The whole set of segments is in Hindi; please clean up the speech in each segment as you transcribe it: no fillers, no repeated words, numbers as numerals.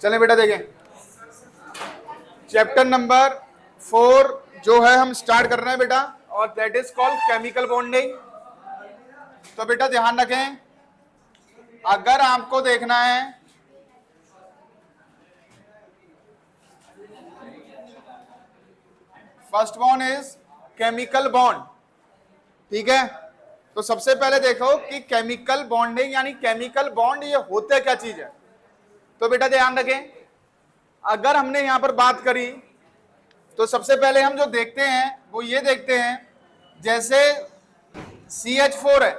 चलें बेटा देखें चैप्टर नंबर 4 जो है हम स्टार्ट कर रहे हैं बेटा, और that is called chemical bonding. तो बेटा ध्यान रखें, अगर आपको देखना है first bond is chemical bond, ठीक है। तो सबसे पहले देखो कि केमिकल बॉन्डिंग यानी केमिकल बॉन्ड ये होते क्या चीज है। तो बेटा ध्यान रखें, अगर हमने यहां पर बात करी तो सबसे पहले हम जो देखते हैं वो ये देखते हैं, जैसे CH4 है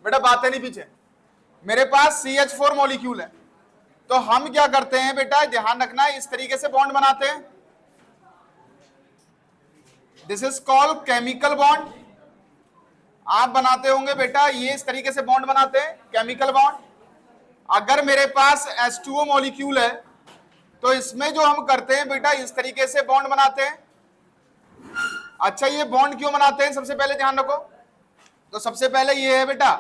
बेटा, बातें नहीं पीछे, मेरे पास CH4 मॉलिक्यूल है, तो हम क्या करते हैं बेटा, ध्यान रखना, इस तरीके से बॉन्ड बनाते हैं। This is called chemical bond. आप बनाते होंगे बेटा, ये इस तरीके से बॉन्ड बनाते हैं केमिकल बॉन्ड। अगर मेरे पास H2O मॉलिक्यूल है तो इसमें जो हम करते हैं बेटा, इस तरीके से बॉन्ड बनाते हैं। अच्छा, ये बॉन्ड क्यों बनाते हैं, सबसे पहले ध्यान रखो। तो सबसे पहले ये है बेटा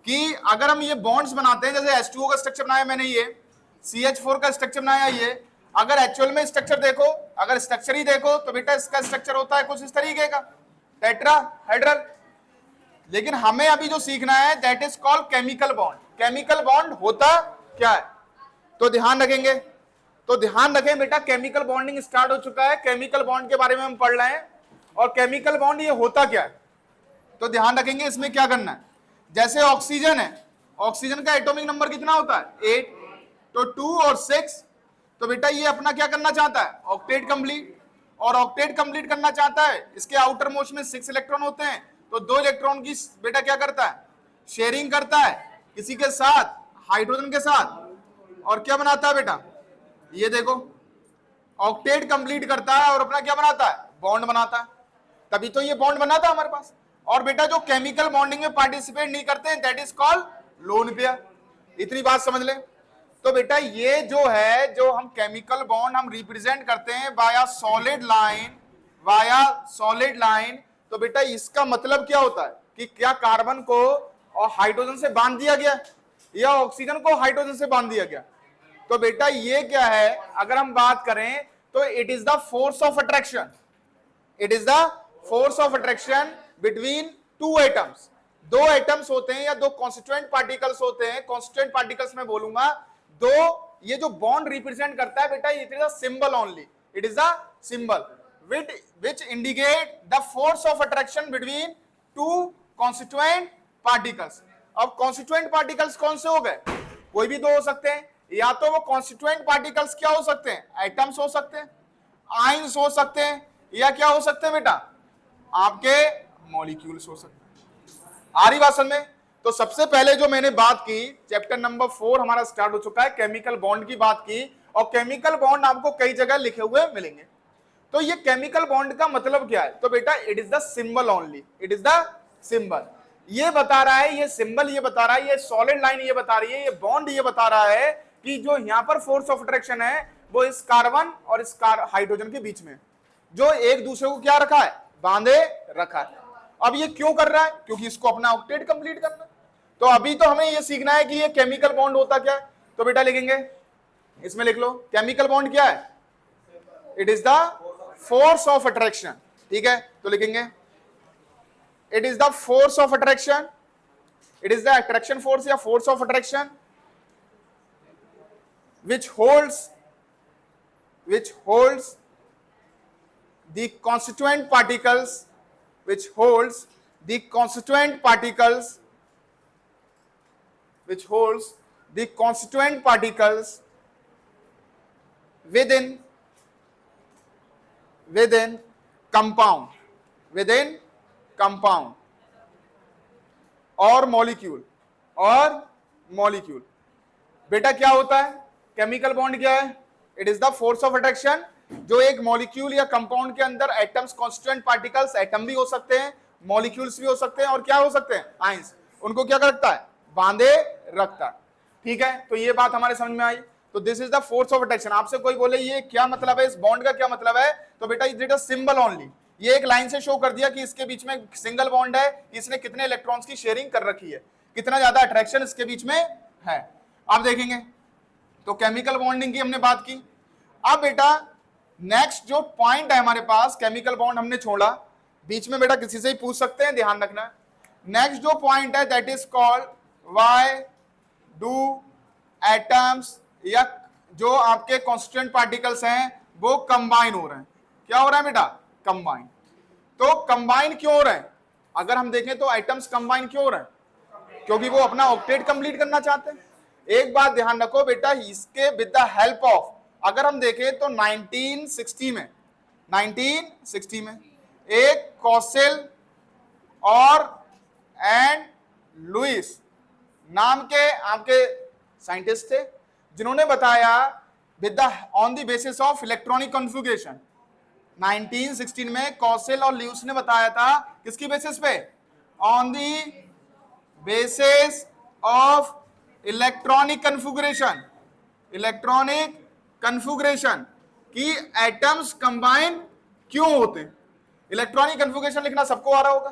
कि अगर हम ये बॉन्ड्स बनाते हैं, जैसे H2O का स्ट्रक्चर बनाया मैंने, ये CH4 का स्ट्रक्चर बनाया, ये अगर एक्चुअल में स्ट्रक्चर देखो, अगर स्ट्रक्चर ही देखो तो बेटा इसका स्ट्रक्चर होता है कुछ इस तरीके का, टेट्राहेड्रल। लेकिन हमें अभी जो सीखना है that is called chemical bond. Chemical bond होता क्या है, तो ध्यान रखेंगे। तो ध्यान रखें बेटा, केमिकल बॉन्डिंग स्टार्ट हो चुका है, केमिकल बॉन्ड के बारे में हम पढ़ रहे हैं। और केमिकल बॉन्ड ये होता क्या है, तो ध्यान रखेंगे इसमें क्या करना है। जैसे ऑक्सीजन है, ऑक्सीजन का एटॉमिक नंबर कितना होता है 8, तो 2 और 6, तो बेटा ये अपना क्या करना चाहता है, ऑक्टेट कंप्लीट। और ऑक्टेट कंप्लीट करना चाहता है, इसके आउटर मोस्ट में 6 इलेक्ट्रॉन होते हैं, तो 2 इलेक्ट्रॉन की बेटा क्या करता है, शेयरिंग करता है किसी के साथ, हाइड्रोजन के साथ, और क्या बनाता है बेटा, ये देखो ऑक्टेट कंप्लीट करता है और अपना क्या बनाता है, बॉन्ड बनाता है। तभी तो ये बॉन्ड बना था हमारे पास। और बेटा जो केमिकल बॉन्डिंग में पार्टिसिपेट नहीं करते हैं that is called lone pair. इतनी बात समझ लें। तो बेटा ये जो है, जो हम केमिकल बॉन्ड हम रिप्रेजेंट करते हैं via solid line, via solid line, तो बेटा इसका मतलब क्या होता है कि क्या कार्बन को और हाइड्रोजन से बांध दिया गया या ऑक्सीजन को हाइड्रोजन से बांध दिया गया। तो बेटा ये क्या है, अगर हम बात करें तो it is the force of attraction, it is the force of attraction between 2 atoms. 2 atoms होते हैं या 2 कॉन्स्टिट्यूएंट पार्टिकल्स होते हैं, कॉन्स्टिट्यूएंट पार्टिकल्स में बोलूंगा। दो, ये जो बॉन्ड रिप्रेजेंट करता है बेटा, it is a symbol only, it is a symbol which indicate the force of attraction between 2 constituent particles। अब constituent particles कौन से हो गए, कोई भी 2 हो सकते हैं, या तो वो constituent particles क्या हो सकते हैं, एटम्स हो सकते हैं, आयंस हो सकते हैं, या क्या हो सकते हैं बेटा, आपके मॉलिक्यूल्स हो सकते हैं। आ रही बात समझ में। तो सबसे पहले जो मैंने बात की, चैप्टर नंबर 4 हमारा स्टार्ट हो चुका है, केमिकल बॉन्ड की बात की, और केमिकल बॉन्ड आपको कई जगह लिखे हुए मिलेंगे। तो ये केमिकल बॉन्ड का मतलब क्या है, तो बेटा it is the symbol only, it is the symbol. ये बता रहा है, ये सिंबल ये बता रहा है, ये सॉलिड लाइन ये बता रही है, ये बॉन्ड ये बता रहा है कि जो यहां पर फोर्स ऑफ अट्रैक्शन है वो इस कार्बन और इस हाइड्रोजन के बीच में, जो एक दूसरे को क्या रखा है, बांधे रखा है। अब ये क्यों कर रहा है, क्योंकि इसको अपना ऑक्टेट कंप्लीट करना है। तो अभी तो हमें ये सीखना है कि ये केमिकल बॉन्ड होता क्या है। तो बेटा लिखेंगे, इसमें लिख लो केमिकल बॉन्ड क्या है, it is the force of attraction, ठीक है। तो लिखेंगे it is the force of attraction, it is the attraction force या force of attraction which holds the constituent particles, which holds the constituent particles, which holds the constituent particles within compound, within compound और मॉलिक्यूल, और मॉलिक्यूल। बेटा क्या होता है केमिकल बॉन्ड, क्या है, it is the force of attraction, जो एक मॉलिक्यूल या कंपाउंड के अंदर एटम्स, कॉन्स्टिट्यूएंट पार्टिकल्स, एटम भी हो सकते हैं, मॉलिक्यूल्स भी हो सकते हैं, और क्या हो सकते हैं, आयंस, उनको क्या रखता है, बांधे रखता है, ठीक है। तो ये बात हमारे समझ में आई। तो this is the force of attraction. आपसे कोई बोले ये क्या मतलब है, इस बॉन्ड का क्या मतलब है, तो बेटा it is a symbol only. ये एक लाइन से शो कर दिया कि इसके बीच में सिंगल बॉन्ड है, इसने कितने इलेक्ट्रॉन्स की शेयरिंग कर रखी है, कितना ज्यादा अट्रैक्शन इसके बीच में है। आप देखेंगे तो केमिकल बॉन्डिंग की हमने बात की। अब बेटा नेक्स्ट जो पॉइंट है हमारे पास, केमिकल बॉन्ड हमने छोड़ा, बीच में बेटा किसी से ही पूछ सकते हैं, ध्यान रखना। नेक्स्ट जो पॉइंट है that is called why do atoms या जो आपके कॉन्स्टिट्यूएंट पार्टिकल्स हैं वो कंबाइन हो रहे हैं। क्या हो रहा है बेटा? कंबाइन। तो कंबाइन क्यों हो रहे हैं? अगर हम देखें तो एटम्स कंबाइन क्यों हो रहे हैं? क्योंकि वो अपना ऑक्टेट कंप्लीट करना चाहते हैं। एक बात ध्यान रखो बेटा, इसके विद द हेल्प ऑफ, अगर हम देखें तो 1960 में एक कॉसेल और एंड लुइस नाम के आपके साइंटिस्ट थे जिन्होंने बताया with the on the basis of electronic configuration. 1916 में कॉसेल और लुइस ने बताया था, किसकी बेसिस पे? On the basis of electronic configuration कि एटम्स कंबाइन क्यों होते हैं। इलेक्ट्रॉनिक कन्फिगरेशन लिखना सबको आ रहा होगा।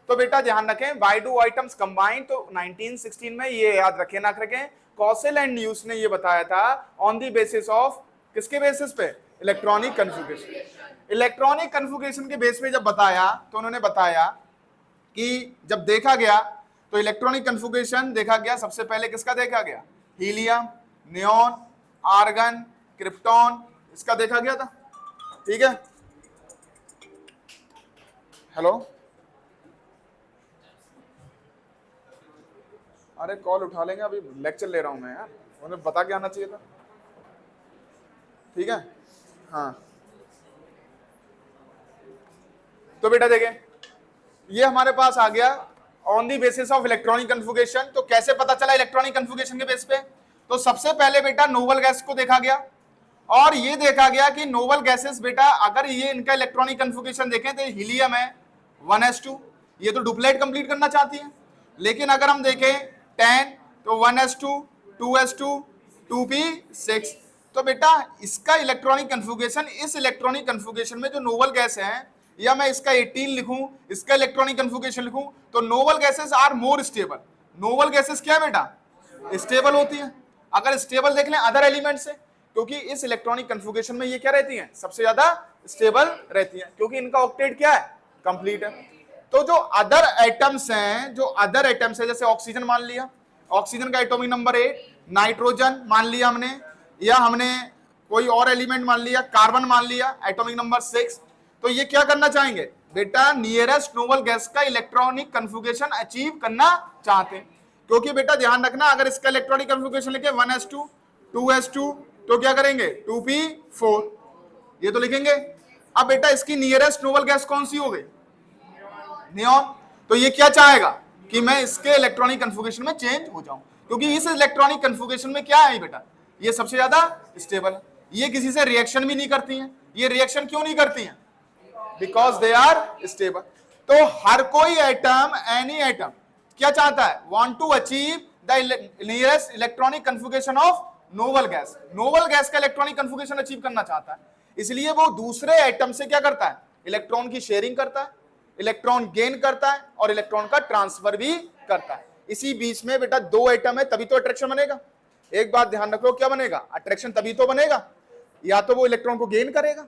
तो बेटा ध्यान रखें, व्हाई डू एटम्स कंबाइन, तो 1916 में ये याद रखें ना रखें, कॉसेल एंड ल्यूइस ने ये बताया था ऑन द बेसिस ऑफ, किसके बेसिस पे? Electronic configuration. इलेक्ट्रॉनिक कन्फिगरेशन के बेस पे जब बताया तो उन्होंने बताया कि जब देखा गया तो इलेक्ट्रॉनिक कन्फिगरेशन देखा गया, सबसे पहले किसका देखा गया? हीलियम, नियॉन, आर्गन, क्रिप्टॉन, इसका देखा गया था। ठीक है, हेलो, अरे कॉल उठा लेंगे, अभी लेक्चर ले रहा हूं मैं यार, उन्हें बता के आना चाहिए था। ठीक है, हाँ। तो बेटा देखें, ये हमारे पास आ गया on the basis of electronic configuration. तो कैसे पता चला इलेक्ट्रॉनिक कन्फिगरेशन के बेस पे? तो सबसे पहले बेटा नोबल गैस को देखा गया और ये देखा गया कि नोबल गैसेस बेटा अगर ये इनका इलेक्ट्रॉनिक कन्फिगरेशन देखें तो हीलियम है 1s2, ये तो डुप्लेट कंप्लीट करना चाहती है। लेकिन अगर हम देखें 10 तो 1s2, 2s2, 2p6। तो बेटा इसका इलेक्ट्रॉनिक कन्फिगरेशन, इस इलेक्ट्रॉनिक कन्फिगरेशन में जो नोबल गैस है, या मैं इसका 18 लिखूं, इसका इलेक्ट्रॉनिक कन्फिगरेशन लिखूं, तो noble gases are more stable. Noble gases क्या है बेटा? स्टेबल होती है। अगर स्टेबल देख लें अदर एलिमेंट से, क्योंकि इस इलेक्ट्रॉनिक कन्फिगरेशन में ये क्या रहती हैं? सबसे ज्यादा स्टेबल रहती हैं, क्योंकि इनका ऑक्टेट क्या है? कंप्लीट है। तो जो अदर एटम्स हैं, जैसे ऑक्सीजन मान लिया, ऑक्सीजन का एटॉमिक नंबर 8, नाइट्रोजन मान लिया हमने, या हमने कोई और एलिमेंट मान लिया, कार्बन मान लिया, एटॉमिक नंबर 6। तो ये क्या करना चाहेंगे बेटा? नियरेस्ट नोबल गैस का इलेक्ट्रॉनिक कन्फिगरेशन अचीव करना चाहते हैं। क्योंकि बेटा ध्यान रखना, अगर इसका इलेक्ट्रॉनिक कन्फिगरेशन लिखे 1s2, 2s2, तो क्या करेंगे? 2p4, ये तो लिखेंगे। अब बेटा इसकी नियरेस्ट नोबल गैस कौन सी हो गई? नियॉन। तो ये क्या चाहेगा कि मैं इसके इलेक्ट्रॉनिक कन्फिगरेशन में चेंज हो जाऊं, क्योंकि इस इलेक्ट्रॉनिक कन्फिगरेशन में क्या है बेटा? ये सबसे ज्यादा स्टेबल है। ये किसी से रिएक्शन भी नहीं करती हैं। ये रिएक्शन क्यों नहीं करती हैं? Because they are stable. तो हर कोई एटम, एनी एटम क्या चाहता है? Want to achieve the nearest electronic configuration of noble gas. Noble gas का इलेक्ट्रॉनिक कन्फिगरेशन अचीव करना चाहता है, इसलिए वो दूसरे एटम से क्या करता है? इलेक्ट्रॉन की शेयरिंग करता है, इलेक्ट्रॉन गेन करता है और इलेक्ट्रॉन का ट्रांसफर भी करता है। इसी बीच में बेटा दो एटम है, तभी तो अट्रैक्शन बनेगा। एक बात ध्यान रखो, क्या बनेगा? अट्रैक्शन तभी तो बनेगा, या तो वो इलेक्ट्रॉन को गेन करेगा,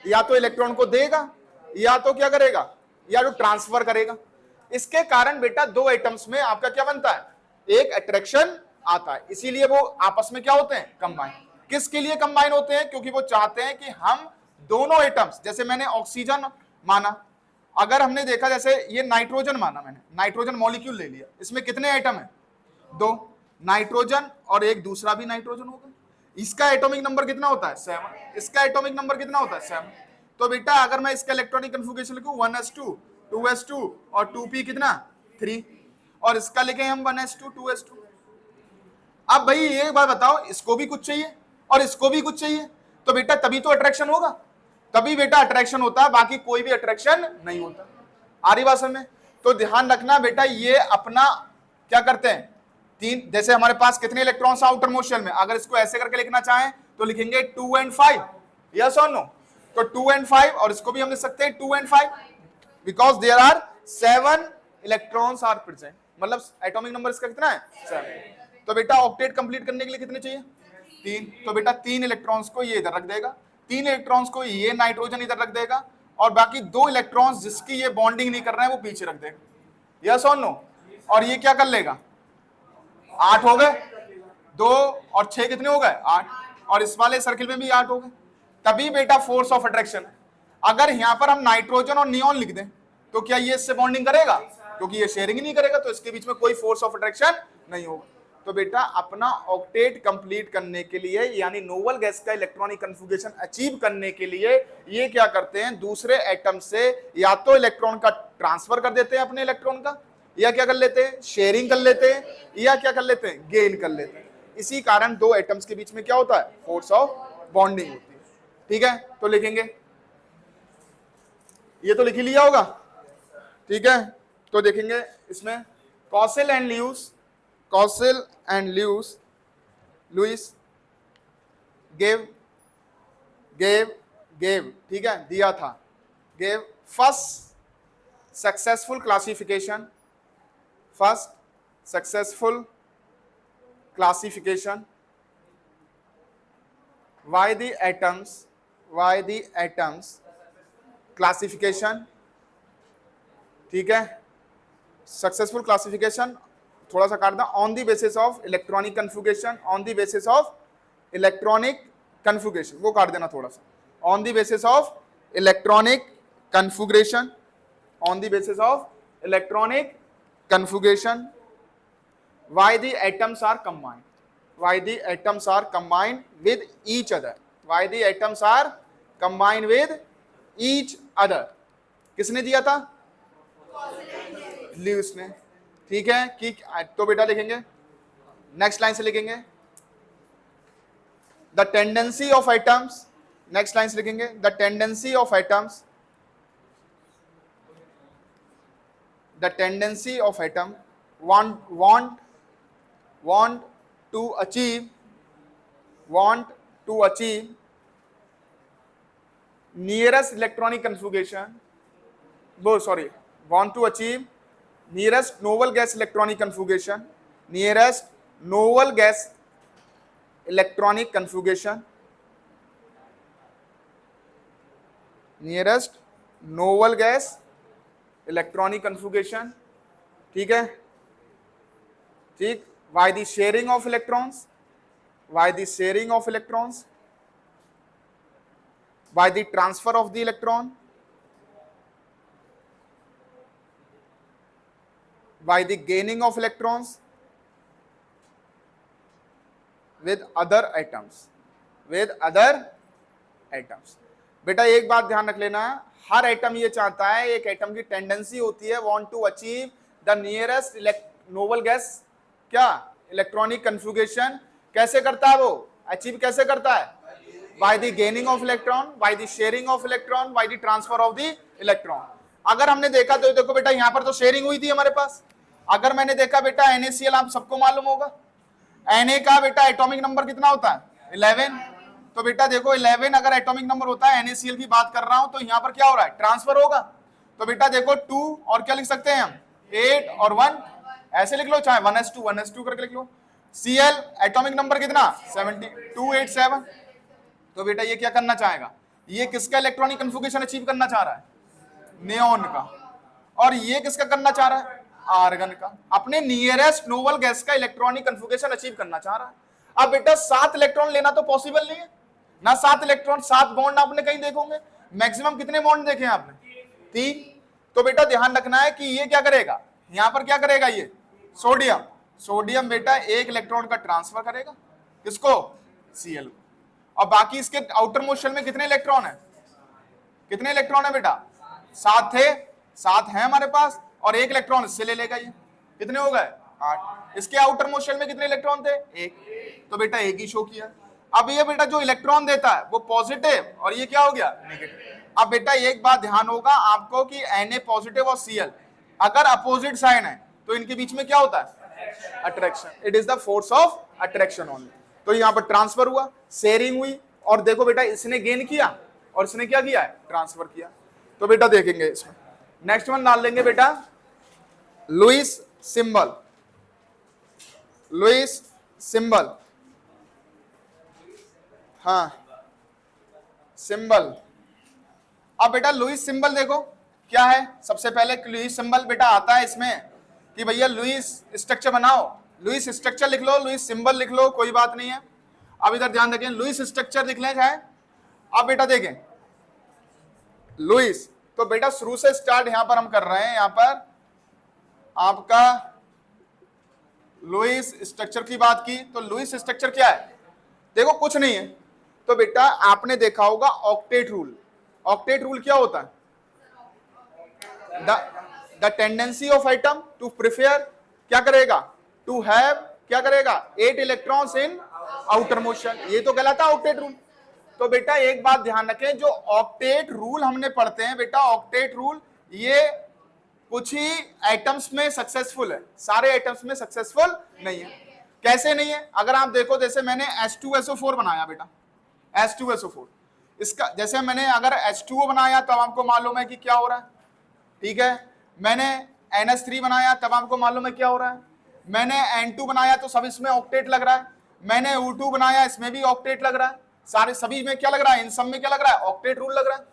या तो इलेक्ट्रॉन को देगा, या तो क्या करेगा? या तो ट्रांसफर करेगा। इसके कारण बेटा दो एटम्स में आपका क्या बनता है? एक अट्रैक्शन आता है। इसीलिए वो आपस में क्या होते हैं? कंबाइन। किसके लिए कंबाइन होते हैं? क्योंकि वो चाहते हैं कि हम दोनों एटम्स, जैसे मैंने ऑक्सीजन माना, अगर हमने देखा जैसे ये नाइट्रोजन माना, मैंने नाइट्रोजन मॉलिक्यूल ले लिया, इसमें कितने एटम है? 2, नाइट्रोजन और एक दूसरा भी नाइट्रोजन होगा। इसका एटॉमिक नंबर कितना होता है? 7। इसका एटॉमिक नंबर कितना होता है? 7। तो बेटा अगर मैं इसका इलेक्ट्रॉनिक कन्फिगरेशन लिखूं 1s2, 2s2 और 2p कितना? 3, और इसका लिखे हम 1s2, 2s2। अब भाई ये बात बताओ, इसको भी कुछ चाहिए और इसको भी कुछ चाहिए, तो बेटा तभी तो अट्रैक्शन होगा, तभी बेटा अट्रैक्शन होता है, बाकी कोई भी अट्रैक्शन नहीं होता। आ रही बात समझ में? तो ध्यान रखना बेटा, ये अपना क्या करते हैं? 3, जैसे हमारे पास कितने इलेक्ट्रॉन्स आउटर मोस्ट शेल में, अगर इसको ऐसे करके लिखना चाहें तो लिखेंगे 2 and 5, यस और नो? तो 2 and 5, और इसको भी हम लिख सकते हैं 2 and 5, because there are 7 electrons are present, मतलब एटॉमिक नंबर इसका कितना है? 7। तो बेटा ऑक्टेट कंप्लीट करने के लिए कितने चाहिए? 3, तो बेटा 3 इलेक्ट्रॉन्स को ये इधर रख देगा, 3 इलेक्ट्रॉन्स को ये नाइट्रोजन इधर रख देगा, और बाकी 2 इलेक्ट्रॉन्स जिसकी ये बॉन्डिंग नहीं कर रहे हैं वो पीछे रख देगा। यस और नो? और ये क्या कर लेगा? 8 हो गए, 2 और 6 कितने हो गए? 8, और इस वाले सर्किल में भी 8 हो गए। तभी बेटा फोर्स ऑफ अट्रैक्शन है। अगर यहां पर हम नाइट्रोजन और नियॉन लिख दें तो क्या ये इससे बॉन्डिंग करेगा? क्योंकि ये शेयरिंग ही नहीं करेगा, तो इसके बीच में कोई फोर्स ऑफ अट्रैक्शन नहीं होगा। तो बेटा अपना ऑक्टेट कंप्लीट करने के लिए, यानी नोबल गैस का इलेक्ट्रॉनिक कन्फिगरेशन अचीव करने के लिए ये क्या करते हैं, दूसरे एटम से या तो इलेक्ट्रॉन का ट्रांसफर कर देते हैं अपने इलेक्ट्रॉन का, या क्या कर लेते हैं, शेयरिंग कर लेते हैं, या क्या कर लेते हैं, गेन कर लेते हैं। इसी कारण दो एटम्स के बीच में क्या होता है, फोर्स ऑफ बॉन्डिंग होती है। ठीक है, तो लिखेंगे, ये तो लिख ही लिया होगा। ठीक है, तो देखेंगे इसमें Kossel and Lewis, Kossel and Lewis gave, ठीक है, दिया था, gave first successful classification why the atoms classification, ठीक है, सक्सेसफुल क्लासिफिकेशन थोड़ा सा काट दो, on the basis of electronic configuration, on the basis of electronic configuration, वो काट देना थोड़ा सा, on the basis of electronic configuration, on the basis of electronic configuration, why the atoms are combined, why the atoms are combined with each other, why the atoms are combined with each other, किसने दिया था, ल्यूइस ने। ठीक है, कि तो बेटा लिखेंगे, नेक्स्ट लाइन से लिखेंगे, the tendency of atoms, next line से लिखेंगे, the tendency of atoms, the tendency of atom want to achieve nearest electronic configuration, want to achieve nearest noble gas electronic configuration, nearest noble gas electronic configuration, nearest noble gas electronic configuration, ठीक है, ठीक, by the sharing of electrons, by the sharing of electrons, by the transfer of the electron, by the gaining of electrons with other atoms, with other atoms। बेटा एक बात ध्यान रख लेना, हर एटम ये चाहता है, एक एटम की टेंडेंसी होती है want to achieve the nearest noble gas, क्या, इलेक्ट्रॉनिक कन्फिगरेशन। कैसे करता है वो, अचीव कैसे करता है, by the gaining of electron, by the sharing of electron, by the transfer of the electron. अगर हमने देखा तो देखो बेटा यहां पर तो शेयरिंग हुई थी हमारे पास। अगर मैंने देखा बेटा NaCl, आप सबको मालूम होगा Na का बेटा एटॉमिक नंबर कितना होता है, 11। तो बेटा देखो 11 अगर एटॉमिक नंबर होता है, NaCl की बात कर रहा हूं, तो यहां पर क्या हो रहा है, ट्रांसफर होगा। तो बेटा देखो 2 और क्या लिख सकते हैं हम, 8 और 1, ऐसे लिख लो, चाहे 1s2 करके लिख लो। Cl एटॉमिक नंबर कितना, 287। तो बेटा ये क्या करना चाहेगा, ये किसका इलेक्ट्रॉनिक कन्फिगरेशन अचीव करना चाह रहा है, नियॉन का, और ये किसका करना चाह रहा है, आर्गन का, अपने नियरेस्ट नोबल गैस का इलेक्ट्रॉनिक कन्फिगरेशन अचीव करना चाह रहा है। अब बेटा 7 इलेक्ट्रॉन लेना तो पॉसिबल नहीं है ना, 7 इलेक्ट्रॉन, 7 बॉन्ड आपने कहीं देखोगे, मैक्सिमम कितने बॉन्ड देखे आपने, 3। तो बेटा ध्यान रखना है कि ये क्या करेगा, यहां पर क्या करेगा, ये सोडियम बेटा एक इलेक्ट्रॉन का ट्रांसफर करेगा, किसको, Cl को, और बाकी इसके आउटर मोस्ट शेल में कितने इलेक्ट्रॉन है, कितने इलेक्ट्रॉन है बेटा, 7 थे, 7 है हमारे पास, और एक इलेक्ट्रॉन इससे ले लेगा, ये कितने हो गए, 8। इसके आउटर मोस्ट शेल में कितने इलेक्ट्रॉन थे, 1। तो बेटा एक ही शो किया। अब ये बेटा जो इलेक्ट्रॉन देता है वो पॉजिटिव, और ये क्या हो गया, नेगेटिव। अब बेटा एक बात ध्यान होगा आपको कि Na पॉजिटिव और Cl अगर अपोजिट साइन है तो इनके बीच में क्या होता है, attraction. It is the force of attraction only. तो यहां पर ट्रांसफर हुआ, शेयरिंग हुई, और देखो बेटा इसने गेन किया और इसने क्या किया है, ट्रांसफर किया। तो बेटा देखेंगे इसमें नेक्स्ट वन डाल लेंगे बेटा, लुईस सिंबल, लुईस सिंबल, हाँ सिंबल। अब बेटा लुईस सिंबल देखो क्या है। सबसे पहले लुईस सिंबल बेटा आता है इसमें कि भैया लुईस स्ट्रक्चर बनाओ, लुईस स्ट्रक्चर लिख लो, लुईस सिंबल लिख लो, कोई बात नहीं है। अब इधर ध्यान रखें, लुईस स्ट्रक्चर लिख लें चाहे। अब बेटा देखें लुईस, तो बेटा शुरू से स्टार्ट यहां पर हम कर रहे हैं। यहां पर आपका लुईस स्ट्रक्चर की बात की, तो लुईस स्ट्रक्चर क्या है? देखो कुछ नहीं है, तो बेटा आपने देखा होगा ऑक्टेट रूल। ऑक्टेट रूल क्या होता है? The tendency of atom to prefer क्या करेगा? टू हैव क्या करेगा? 8 इलेक्ट्रॉन्स इन आउटर मोशन, ये तो कहलाता है ऑक्टेट रूल। तो बेटा एक बात ध्यान रखें, जो ऑक्टेट रूल हमने पढ़ते हैं बेटा, ऑक्टेट रूल ये कुछ ही एटम्स में सक्सेसफुल है, सारे एटम्स में सक्सेसफुल नहीं है। कैसे नहीं है? अगर आप देखो, जैसे मैंने H2SO4 बनाया बेटा, H2SO4, इसका जैसे मैंने अगर H2O बनाया तब आपको मालूम है कि क्या हो रहा है, ठीक है। मैंने NH3 बनाया तब आपको मालूम है क्या हो रहा है। मैंने N2 बनाया तो सब इसमें ऑक्टेट लग रहा है। मैंने U2 बनाया, इसमें भी ऑक्टेट लग रहा है। सारे सभी में क्या लग रहा है? इन सब में क्या लग रहा है? ऑक्टेट रूल लग रहा है।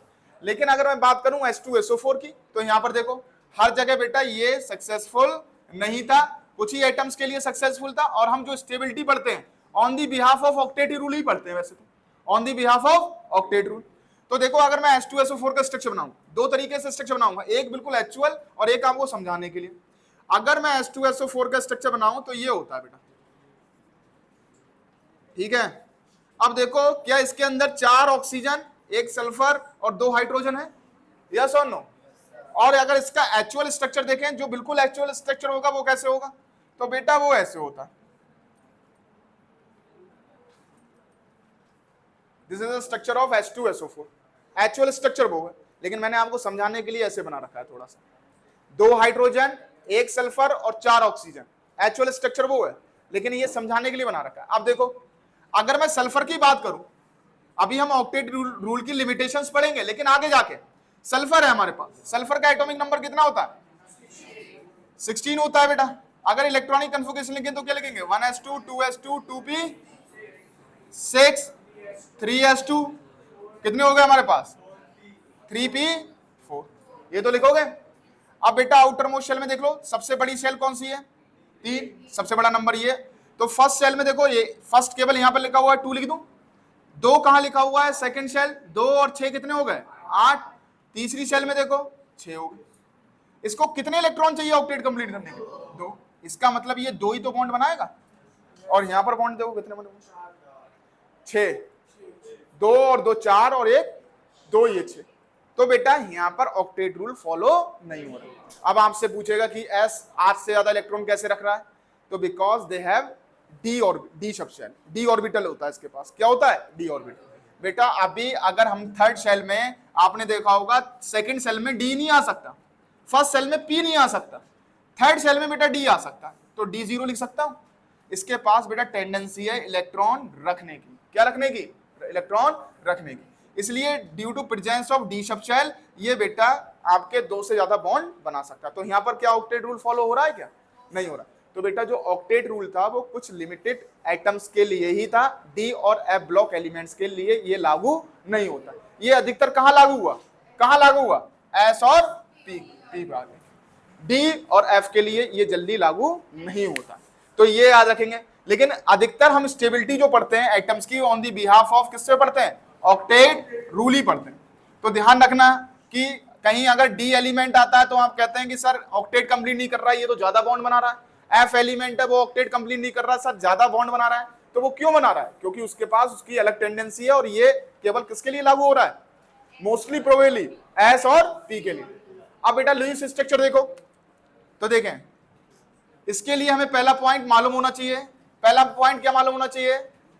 लेकिन अगर मैं बात करूं H2SO4 की, तो यहां पर देखो हर जगह बेटा ये सक्सेसफुल नहीं था, कुछ ही आइटम्स के लिए सक्सेसफुल था। और हम जो स्टेबिलिटी पढ़ते हैं on the behalf of octet rule ही पढ़ते हैं वैसे तो, on the behalf of octet rule. तो देखो अगर मैं H2SO4 का स्ट्रक्चर बनाऊं, दो तरीके से स्ट्रक्चर बनाऊंगा, एक बिल्कुल एक्चुअल और एक आपको समझाने के लिए। अगर मैं H2SO4 का स्ट्रक्चर बनाऊं तो ये होता है बेटा, ठीक है। अब देखो क्या इसके अंदर 4 ऑक्सीजन, 1 सल्फर और 2 हाइड्रोजन है? यस और नो? और अगर इसका एक्चुअल स्ट्रक्चर देखें, जो बिल्कुल एक्चुअल स्ट्रक्चर होगा वो कैसे होगा? तो बेटा वो ऐसे होता है, this is the structure of H2SO4। Actual structure वो है, लेकिन मैंने आपको समझाने के लिए ऐसे बना रखा है थोड़ा सा। 2 हाइड्रोजन, 1 सल्फर और 4 ऑक्सीजन, एक्चुअल स्ट्रक्चर वो है, लेकिन ये समझाने के लिए बना रखा है। अब देखो अगर मैं सल्फर की बात करूं, अभी हम ऑक्टेट रूल की लिमिटेशंस पढ़ेंगे, लेकिन आगे जाके सल्फर है हमारे पास। सल्फर का एटॉमिक नंबर कितना होता है? 16 होता है बेटा। अगर इलेक्ट्रॉनिक कन्फिगरेशन लिखें तो क्या लिखेंगे? 1s2 2s2 2p6 3s2, कितने हो गए हमारे पास? 3p4, ये तो लिखोगे। अब बेटा आउटर मोस्ट शेल में देख लो, सबसे बड़ी शेल कौन सी है? 3, सबसे बड़ा नंबर ये। तो फर्स्ट शेल में देखो, ये फर्स्ट केवल यहां पर लिखा हुआ है 2 लिख दूं। 2 कहां लिखा हुआ है? Second shell. 2 और 6 कितने हो गए? 8। तीसरी शेल में देखो 6 हो गए। इसको कितने इलेक्ट्रॉन चाहिए ऑक्टेट कंप्लीट करने के? 2। इसका मतलब ये 2 ही तो बॉन्ड बनाएगा। और यहां पर बॉन्ड देखो कितने बने? 6। 2 और 2 4 और 1 2, ये 6। तो बेटा यहां पर ऑक्टेट रूल फॉलो नहीं हो रहा। अब आपसे पूछेगा कि S 8 से ज्यादा इलेक्ट्रॉन कैसे रख रहा है? तो because they have D subshell, D orbital होता है इसके पास। क्या होता है? D orbital. बेटा अभी अगर हम थर्ड शेल में, आपने देखा होगा सेकंड सेल में डी नहीं आ सकता, फर्स्ट सेल में पी नहीं आ सकता, थर्ड सेल में बेटा डी आ सकता है, तो D0 लिख सकता हूं। इसके पास बेटा टेंडेंसी है इलेक्ट्रॉन रखने की। क्या रखने की? इलेक्ट्रॉन रखने की। इसलिए due to presence of d subshell ये बेटा आपके 2 से ज्यादा बॉन्ड बना सकता है। तो यहां पर क्या ऑक्टेट रूल फॉलो हो रहा है? क्या नहीं हो रहा। तो बेटा जो ऑक्टेट रूल था वो कुछ लिमिटेड एटम्स के लिए ही था, डी और एफ ब्लॉक एलिमेंट्स के लिए ये लागू नहीं होता। ये अधिकतर कहां लागू हुआ? कहां लागू हुआ? एस और पी पर। डी और एफ के लिए ये जल्दी लागू नहीं होता, तो ये याद रखेंगे। लेकिन अधिकतर हम स्टेबिलिटी जो पढ़ते हैं एटम्स की ऑन दी बिहाफ ऑफ किससे पढ़ते हैं? ऑक्टेट रूल ही पढ़ते हैं। तो ध्यान रखना कि कहीं अगर डी एलिमेंट आता है तो आप कहते हैं कि सर ऑक्टेट कंप्लीट नहीं कर रहा है, ये तो ज्यादा बॉन्ड बना रहा है। एफ एलिमेंट है वो ऑक्टेट कंप्लीट नहीं कर रहा है, सर ज्यादा बॉन्ड बना रहा है। तो वो क्यों बना रहा है? क्योंकि उसके पास उसकी अलग टेंडेंसी है, और ये केवल किसके लिए लागू हो रहा है? मोस्टली प्रोबेबली एस और पी के लिए। अब बेटा लुईस स्ट्रक्चर देखो, तो देखें इसके लिए हमें पहला पॉइंट मालूम होना चाहिए। पहला पॉइंट क्या मालूम होना चाहिए?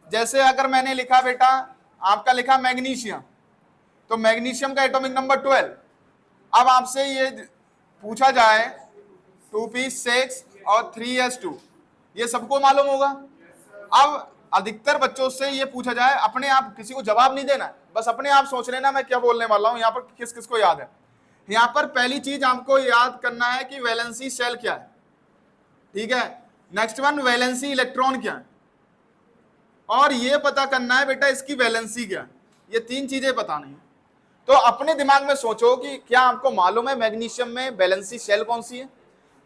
जैसे अगर मैंने लिखा बेटा, आपका लिखा मैग्नीशियम, तो मैग्नीशियम का एटॉमिक नंबर 12। अब आपसे ये पूछा जाए 2p6 और 3s2, ये सबको मालूम होगा। अब अधिकतर बच्चों से ये पूछा जाए, अपने आप किसी को जवाब नहीं देना, बस अपने आप सोच लेना मैं क्या बोलने वाला हूं। यहाँ पर किस किस को याद है? यहाँ पर पहली चीज आपको याद करना है कि वैलेंसी शेल क्या है, ठीक है। नेक्स्ट वन वैलेंसी इलेक्ट्रॉन क्या है, और ये पता करना है बेटा इसकी वैलेंसी क्या है। ये तीन चीजें पता नहीं। तो अपने दिमाग में सोचो कि क्या आपको मालूम है मैग्नीशियम में वैलेंसी शेल कौन सी है,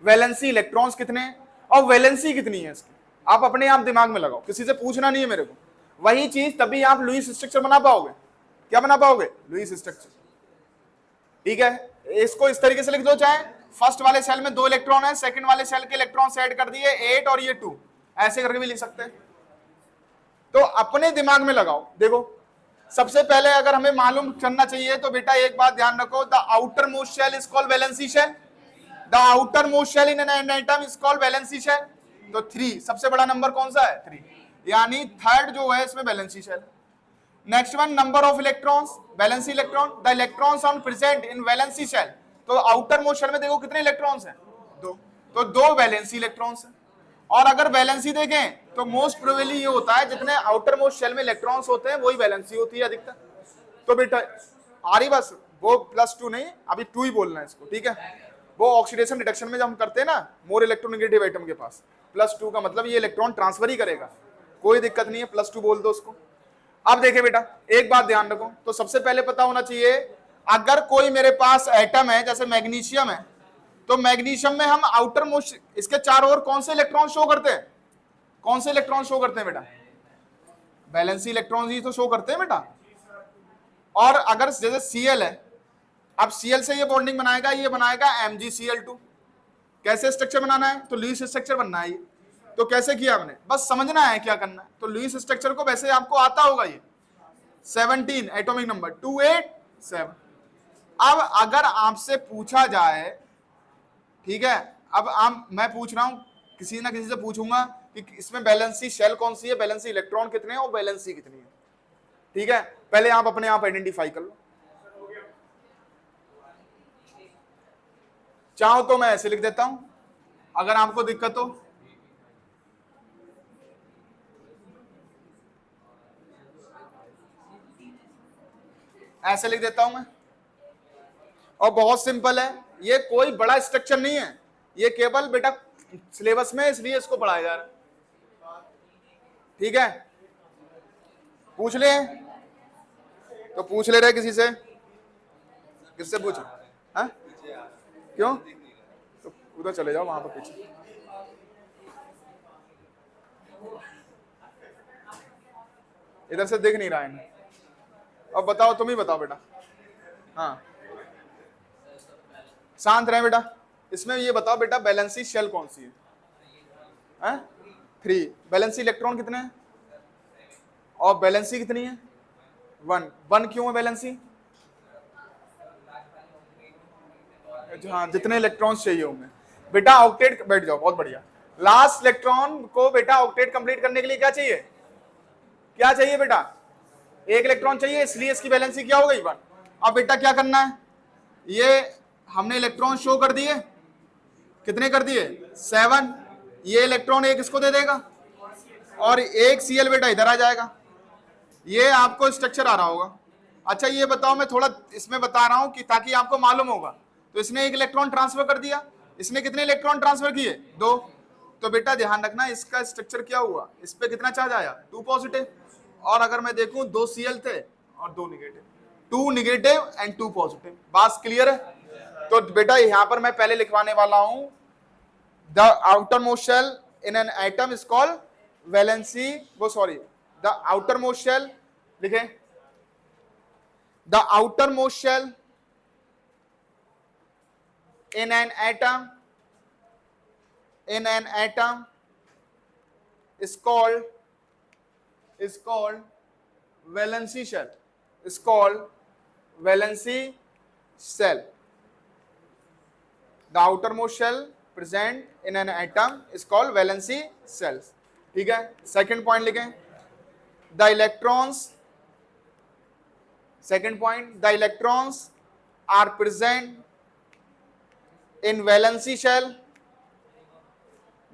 वैलेंसी इलेक्ट्रॉन्स कितने हैं और वैलेंसी कितनी है इसकी। आप अपने आप दिमाग में लगाओ, किसी से पूछना नहीं है मेरे को। वही चीज तभी आप लुईस स्ट्रक्चर बना पाओगे। क्या बना पाओगे? Lewis structure. ठीक है, इसको इस तरीके से लिख दो, चाहे फर्स्ट वाले सेल में 2 इलेक्ट्रॉन है, सेकंड वाले सेल के इलेक्ट्रॉन ऐड कर दिए 8 और ये 2, ऐसे करके भी लिख सकते हैं। तो अपने दिमाग में लगाओ। देखो सबसे पहले अगर हमें मालूम करना चाहिए तो बेटा एक बात ध्यान रखो, the outermost shell is called valency shell, the outermost shell in an atom is called valency shell. तो 3 सबसे बड़ा नंबर कौन सा है? 3, यानी थर्ड जो है इसमें valency shell. Next one, number of electrons, valency electron, the electrons are present in valency shell. तो आउटर मोस्ट शेल में देखो कितने इलेक्ट्रॉन्स हैं? 2, तो 2 वैलेंसी इलेक्ट्रॉन्स हैं। और अगर वैलेंसी देखें तो मोस्ट प्रोबेबली ये होता है जितने आउटर मोस्ट शेल में इलेक्ट्रॉन्स होते हैं वही वैलेंसी होती है अधिकतर। तो बेटा आ रही बस, वो +2 नहीं, अभी 2 ही बोलना है इसको, ठीक है। वो ऑक्सीडेशन रिडक्शन में जब हम करते हैं ना, मोर इलेक्ट्रोनेगेटिव एटम के पास +2 का मतलब ये इलेक्ट्रॉन ट्रांसफर ही करेगा, कोई दिक्कत नहीं है, +2 बोल दो उसको। अब देखिए बेटा एक बात ध्यान रखो, तो सबसे पहले पता होना चाहिए अगर कोई मेरे पास एटम है जैसे मैग्नीशियम है, तो मैग्नीशियम में हम आउटर मोस्ट, इसके चारों ओर कौन से इलेक्ट्रॉन शो करते हैं? कौन से इलेक्ट्रॉन शो करते हैं बेटा? वैलेंसी इलेक्ट्रॉन ही तो शो करते हैं बेटा। और अगर जैसे Cl है, अब Cl से ये बॉन्डिंग बनाएगा, ये बनाएगा MgCl2। कैसे स्ट्रक्चर बनाना है? तो लुईस स्ट्रक्चर बनना है ये। तो कैसे किया हमने, बस समझना है क्या करना है। तो लुईस स्ट्रक्चर को वैसे आपको आता होगा, ये 17 एटॉमिक नंबर 287। अब अगर आपसे पूछा जाए, ठीक है, अब मैं पूछ रहा हूं, किसी ना किसी से पूछूंगा कि इसमें वैलेंसी शेल कौन सी है, वैलेंसी इलेक्ट्रॉन कितने हैं और वैलेंसी कितनी है, ठीक है। पहले आप अपने आप आइडेंटिफाई कर लो। चाहो तो मैं ऐसे लिख देता हूं, अगर आपको दिक्कत हो। ऐसे लिख देता हूं मैं, और बहुत सिंपल है, ये कोई बड़ा स्ट्रक्चर नहीं है, ये केवल बेटा सिलेबस में इसलिए इसको पढ़ाया जा रहा है, ठीक है। पूछ ले, तो पूछ ले रहे किसी से, किससे पूछ? हाँ क्यों? तो उधर चले जाओ, वहां पर पीछे। इधर से दिख नहीं रहा है। अब बताओ, तुम ही बताओ बेटा। हाँ शांत रहे बेटा। इसमें ये बताओ बेटा वैलेंसी शेल कौन सी है? 3। वैलेंसी इलेक्ट्रॉन कितने हैं और वैलेंसी कितनी है? 1 क्यों है वैलेंसी? हाँ जितने इलेक्ट्रॉन्स चाहिए होंगे बेटा। ऑक्टेट, बैठ जाओ, बहुत बढ़िया। लास्ट इलेक्ट्रॉन को बेटा ऑक्टेट कंप्लीट करने के लिए क्या चाहिए? क्या चाहिए बेटा? 1 इलेक्ट्रॉन चाहिए, इसलिए इसकी वैलेंसी क्या हो गई? 1। अब बेटा क्या करना है, ये हमने इलेक्ट्रॉन शो कर दिए, कितने कर दिए? 7। ये इलेक्ट्रॉन एक इसको दे देगा और एक Cl बेटा इधर आ जाएगा। ये आपको स्ट्रक्चर आ रहा होगा। अच्छा ये बताओ, मैं थोड़ा इसमें बता रहा हूं कि ताकि आपको मालूम होगा। तो इसने 1 इलेक्ट्रॉन ट्रांसफर कर दिया, इसने कितने इलेक्ट्रॉन ट्रांसफर किए? 2। तो बेटा ध्यान रखना इसका स्ट्रक्चर क्या हुआ, इस पे कितना चार्ज आया? 2 पॉजिटिव। और अगर मैं देखूं 2 Cl थे और 2 निगेटिव, 2 निगेटिव एंड 2 पॉजिटिव। बात क्लियर है? तो बेटा यहां पर मैं पहले लिखवाने वाला हूं, the outermost shell in an atom is called valency, वो sorry, the outermost shell लिखे, the outermost shell in an atom is called valency shell, is called valency shell. The outermost shell present in an atom is called valency cells. ठीक है, सेकंड पॉइंट लिखें, the electrons, second point, the electrons are present in valency shell.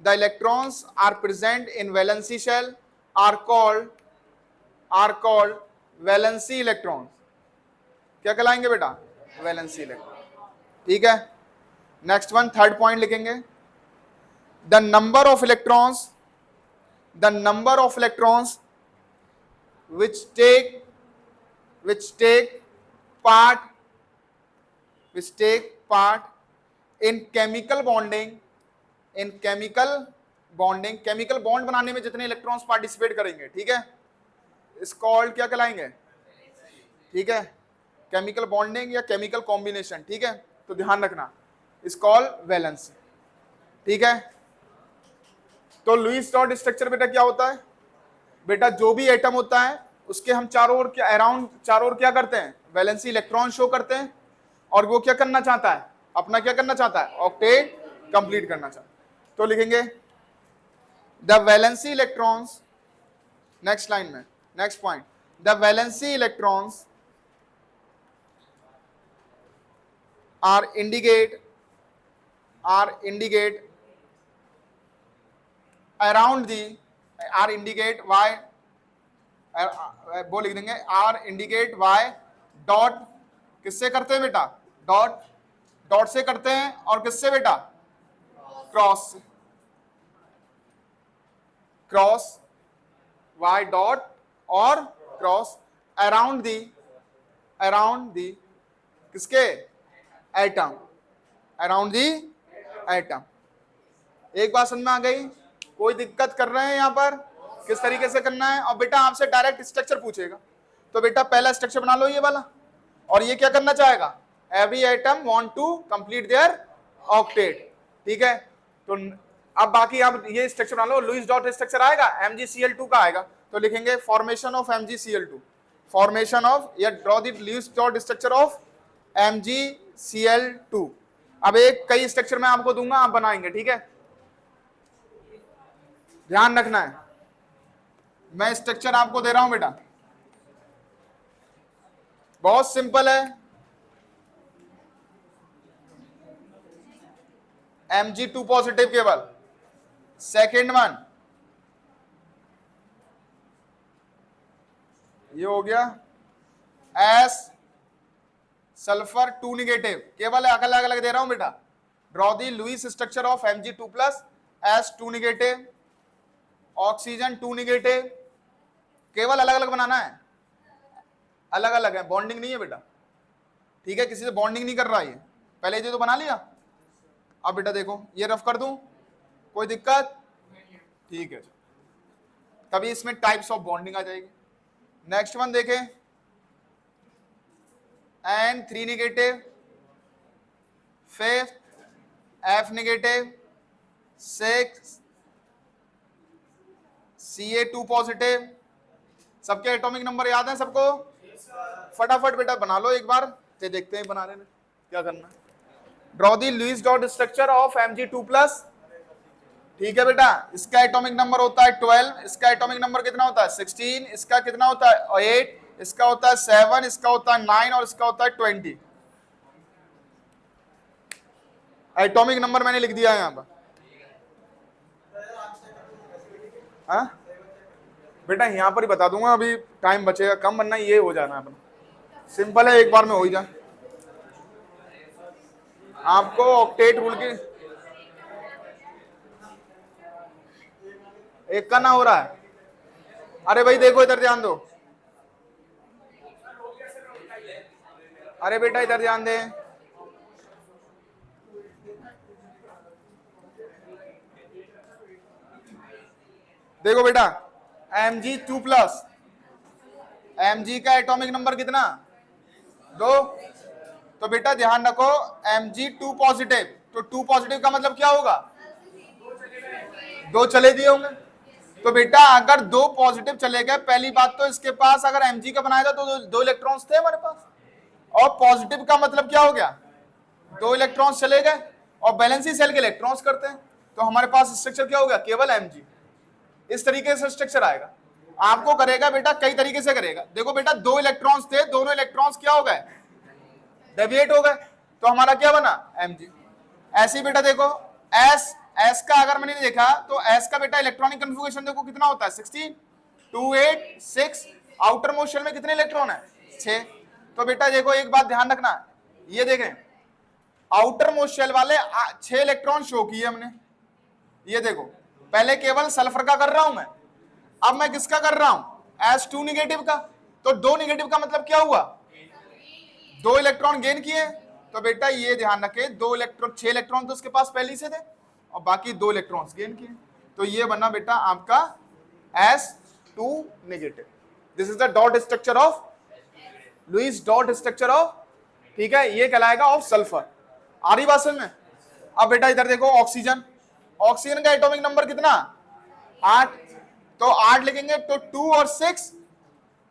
The electrons are present in valency shell are called valency electrons. क्या कहलाएंगे बेटा? Valency electron. ठीक है, नेक्स्ट वन, थर्ड पॉइंट लिखेंगे, the number of electrons which take part in chemical bonding chemical bond बनाने में जितने इलेक्ट्रॉन्स पार्टिसिपेट करेंगे, ठीक है, इस कॉल्ड क्या कहलाएंगे, ठीक है, केमिकल बॉन्डिंग या केमिकल कॉम्बिनेशन, ठीक है, तो ध्यान रखना इस कॉल वैलेंसी, ठीक है। तो लुईस डॉट स्ट्रक्चर बेटा क्या होता है, बेटा जो भी एटम होता है उसके हम चारों ओर क्या अराउंड चारों ओर क्या करते हैं, वैलेंसी इलेक्ट्रॉन शो करते हैं, और वो क्या करना चाहता है, अपना क्या करना चाहता है, ऑक्टेट कंप्लीट करना चाहता है। तो लिखेंगे the valency electrons, next line में next point, the valency electrons are indicate around the are indicate why, वो लिख देंगे आर इंडिकेट वाई डॉट, किससे करते हैं बेटा, डॉट से करते हैं, और किससे बेटा, क्रॉस वाई डॉट और क्रॉस अराउंड दी किसके, एटम, अराउंड दी एटम। एक बात समझ में आ गई, कोई दिक्कत कर रहे हैं यहां पर, किस तरीके से करना है। और बेटा आपसे डायरेक्ट स्ट्रक्चर पूछेगा, तो बेटा पहला स्ट्रक्चर बना लो ये वाला, और ये क्या करना चाहेगा, every atom want to complete their octet, ठीक है। तो अब बाकी आप ये स्ट्रक्चर बना लो, लुईस डॉट स्ट्रक्चर आएगा, MgCl2 का आएगा, तो लिखेंगे formation of MgCl2, formation of, या draw the Lewis dot structure of MgCl2। अब एक कई स्ट्रक्चर मैं आपको दूंगा, आप बनाएंगे, ठीक है, ध्यान रखना है, मैं स्ट्रक्चर आपको दे रहा हूं बेटा, बहुत सिंपल है, Mg2 पॉजिटिव केवल, सेकेंड वन ये हो गया, एस सल्फर 2 निगेटिव, केवल अलग अलग दे रहा हूं बेटा, draw the Lewis structure of Mg2 plus S2 negative, oxygen 2 negative, केवल अलग अलग बनाना है, अलग अलग है, बॉन्डिंग नहीं है बेटा, ठीक है, किसी से बॉन्डिंग नहीं कर रहा है, पहले ये तो बना लिया। अब बेटा देखो ये रफ कर दूं, कोई दिक्कत, ठीक है, तभी इसमें टाइप्स ऑफ बॉन्डिंग आ जाएगी। नेक्स्ट वन देखें, N3 negative, fifth F negative, 6 Ca2 positive, सबके एटॉमिक नंबर याद है सबको, फटाफट बेटा बना लो एक बार, ते देखते हैं बना रहे हैं क्या करना है। Draw the Lewis dot structure of Mg2 plus, ठीक है बेटा, इसका एटॉमिक नंबर होता है 12, इसका एटॉमिक नंबर कितना होता है 16, इसका कितना होता है 8, इसका होता है 7, इसका होता है 9 और इसका होता है 20। एटॉमिक नंबर मैंने लिख दिया है यहां पर, हाँ बेटा यहां पर ही बता दूंगा, अभी टाइम बचेगा कम, वरना ये हो जाना अपना, सिंपल है, एक बार में हो ही जाए। आपको ऑक्टेट रूल की एक का ना हो रहा है, अरे भाई देखो इधर ध्यान दो, अरे बेटा इधर ध्यान दे, देखो बेटा Mg2 प्लस, Mg का एटॉमिक नंबर कितना 2, तो बेटा ध्यान रखो Mg2 पॉजिटिव, तो 2 पॉजिटिव का मतलब क्या होगा, 2 चले दिए होंगे, तो बेटा अगर 2 पॉजिटिव चले गए, पहली बात तो इसके पास अगर Mg का बनाया था तो 2 इलेक्ट्रॉन्स थे हमारे पास, और पॉजिटिव का मतलब क्या हो गया, 2 इलेक्ट्रॉन्स चले गए, और बैलेंसी सेल के इलेक्ट्रॉन्स करते हैं, तो हमारे पास स्ट्रक्चर क्या हो गया, केवल Mg। इस तरीके से स्ट्रक्चर आएगा, आपको करेगा बेटा कई तरीके से करेगा। देखो बेटा 2 इलेक्ट्रॉन्स थे, दोनों इलेक्ट्रॉन्स क्या हो गए, डेविएट हो गए, तो हमारा क्या बना Mg। ऐसे ही बेटा देखो S का अगर मैंने देखा तो S का बेटा इलेक्ट्रॉनिक कन्फिगरेशन देखो कितना होता है 16, 2 8 6, आउटर मोस्ट शेल में कितने इलेक्ट्रॉन है 6। तो बेटा देखो एक बात ध्यान रखना, ये देखें आउटर मोस्ट शेल वाले 6 इलेक्ट्रॉन शो किए हमने, ये देखो पहले केवल सल्फर का कर रहा हूं मैं, अब मैं किसका कर रहा हूं S2 निगेटिव का, तो 2 निगेटिव का मतलब क्या हुआ, 2 इलेक्ट्रॉन गेन किए। तो बेटा ये ध्यान रखें, 2 इलेक्ट्रॉन, 6 इलेक्ट्रॉन तो उसके पास पहले ही से थे और बाकी 2 इलेक्ट्रॉन्स गेन किए। तो ये बना बेटा आपका S2 negative. This is the dot structure of Lewis dot structure of, ठीक है, ये कहलाएगा ऑफ सल्फर। आ रही बात समझ में। अब बेटा इधर देखो ऑक्सीजन, ऑक्सीजन का एटॉमिक नंबर कितना, 8, तो 8 लिखेंगे तो 2 और 6।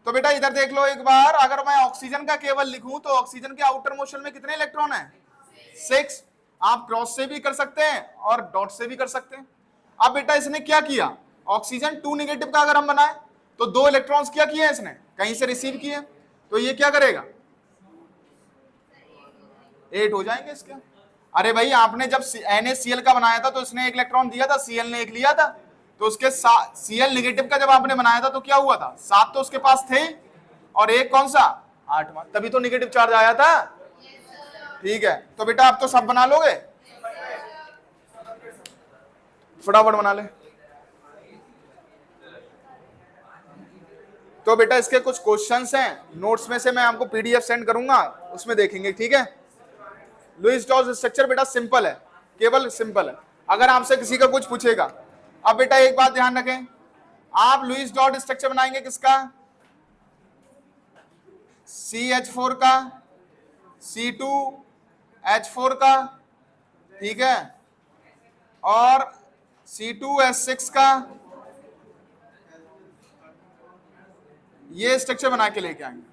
तो बेटा इधर देख लो एक बार, अगर मैं ऑक्सीजन का केवल लिखूं तो ऑक्सीजन के आउटर मोशन में कितने इलेक्ट्रॉन हैं, 6। आप क्रॉस से भी कर सकते हैं और डॉट से भी कर सकते हैं। अब बेटा इसने क्या किया, ऑक्सीजन 2 निगेटिव का अगर हम बनाए तो 2 इलेक्ट्रॉन्स क्या किए इसने, कहीं से रिसीव किए, तो ये क्या करेगा, 8 हो जाएंगे इसके। अरे भाई आपने जब NaCl का बनाया था तो इसने 1 इलेक्ट्रॉन दिया था, Cl ने 1 लिया था, तो उसके Cl नेगेटिव का जब आपने बनाया था तो क्या हुआ था, 7 तो उसके पास थे और 1 कौन सा, 8वां, तभी तो नेगेटिव चार्ज आया था। ठीक है, तो बेटा आप तो सब बना लोगे, फटाफट बना ले। तो बेटा इसके कुछ क्वेश्चंस हैं, नोट्स में से मैं आपको PDF सेंड करूंगा, उसमें देखेंगे, ठीक है। लुईस डॉट स्ट्रक्चर बेटा सिंपल है, केवल सिंपल है, अगर आपसे किसी का कुछ पूछेगा। अब बेटा एक बात ध्यान रखें, आप लुईस डॉट स्ट्रक्चर बनाएंगे किसका, CH4 का, C2H4 का, ठीक है, और C2H6 का, ये स्ट्रक्चर बना के लेके आएंगे।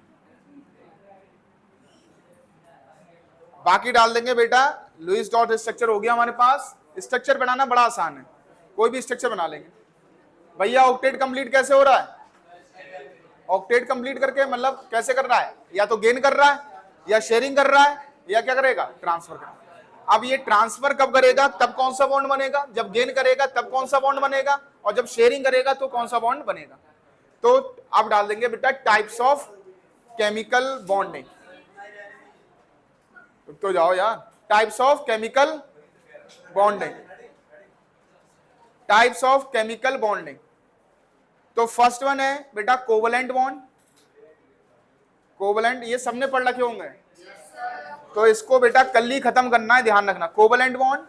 बाकी डाल देंगे बेटा, लुईस डॉट स्ट्रक्चर हो गया हमारे पास। स्ट्रक्चर बनाना बड़ा आसान है, कोई भी स्ट्रक्चर बना लेंगे। भैया ऑक्टेट कंप्लीट कैसे हो रहा है, ऑक्टेट कंप्लीट करके मतलब कैसे कर रहा है, या तो गेन कर रहा है या शेयरिंग कर रहा है या क्या करेगा, ट्रांसफर करेगा। अब ये ट्रांसफर कब करेगा, तब कौन सा बॉन्ड बनेगा, जब गेन करेगा तब कौन सा बॉन्ड बनेगा, और जब शेयरिंग करेगा तो कौन सा बॉन्ड बनेगा। तो अब डाल देंगे बेटा टाइप्स ऑफ केमिकल बॉन्डिंग, तो जाओ यार, types of chemical bonding, types of chemical bonding. तो फर्स्ट वन है बेटा कोवलेंट बॉन्ड, कोवलेंट ये सबने पढ़ रखे होंगे, तो इसको बेटा कल ही खत्म करना है, ध्यान रखना, कोवलेंट बॉन्ड।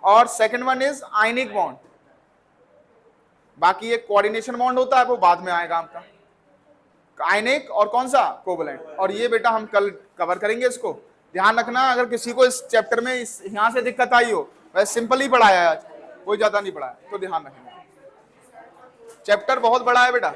और second one is ionic bond, बाकी ये कोऑर्डिनेशन बॉन्ड होता है वो बाद में आएगा आपका, आयनिक और कौन सा, कोवलेंट। और ये बेटा हम कल कवर करेंगे, इसको ध्यान रखना। अगर किसी को इस चैप्टर में यहां से दिक्कत आई हो, वैसे सिंपल ही पढ़ाया है आज, कोई ज्यादा नहीं पढ़ाया, तो ध्यान रखना, चैप्टर बहुत बड़ा है बेटा।